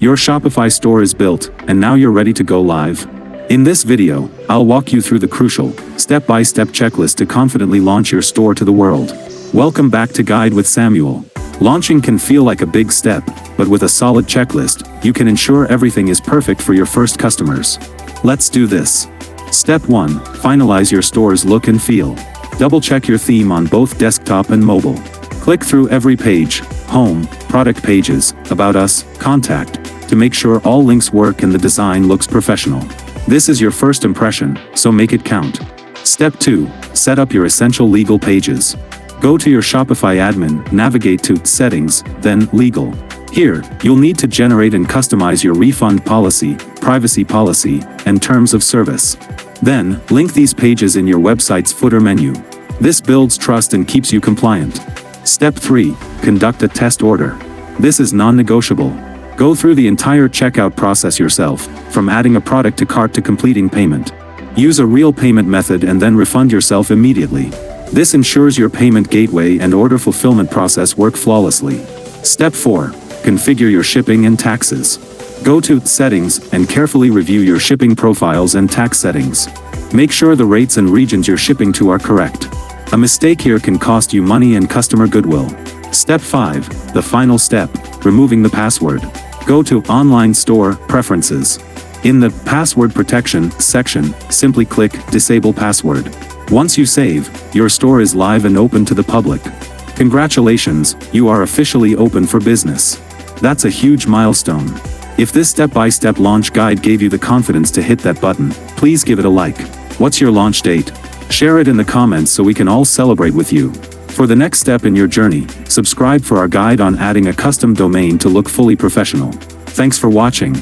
Your Shopify store is built, and now you're ready to go live. In this video, I'll walk you through the crucial, step-by-step checklist to confidently launch your store to the world. Welcome back to Guide with Samuel. Launching can feel like a big step, but with a solid checklist, you can ensure everything is perfect for your first customers. Let's do this. Step 1. Finalize your store's look and feel. Double-check your theme on both desktop and mobile. Click through every page, home, product pages, about us, contact, to make sure all links work and the design looks professional. This is your first impression, so make it count. Step 2. Set up your essential legal pages. Go to your Shopify admin, navigate to Settings, then Legal. Here, you'll need to generate and customize your refund policy, privacy policy, and terms of service. Then, link these pages in your website's footer menu. This builds trust and keeps you compliant. Step 3. Conduct a test order. This is non-negotiable. Go through the entire checkout process yourself, from adding a product to cart to completing payment. Use a real payment method and then refund yourself immediately. This ensures your payment gateway and order fulfillment process work flawlessly. Step 4. Configure your shipping and taxes. Go to Settings and carefully review your shipping profiles and tax settings. Make sure the rates and regions you're shipping to are correct. A mistake here can cost you money and customer goodwill. Step 5. The final step. Removing the password. Go to Online Store Preferences. In the Password Protection section, simply click Disable Password. Once you save, your store is live and open to the public. Congratulations, you are officially open for business. That's a huge milestone. If this step-by-step launch guide gave you the confidence to hit that button, please give it a like. What's your launch date? Share it in the comments so we can all celebrate with you. For the next step in your journey, subscribe for our guide on adding a custom domain to look fully professional. Thanks for watching.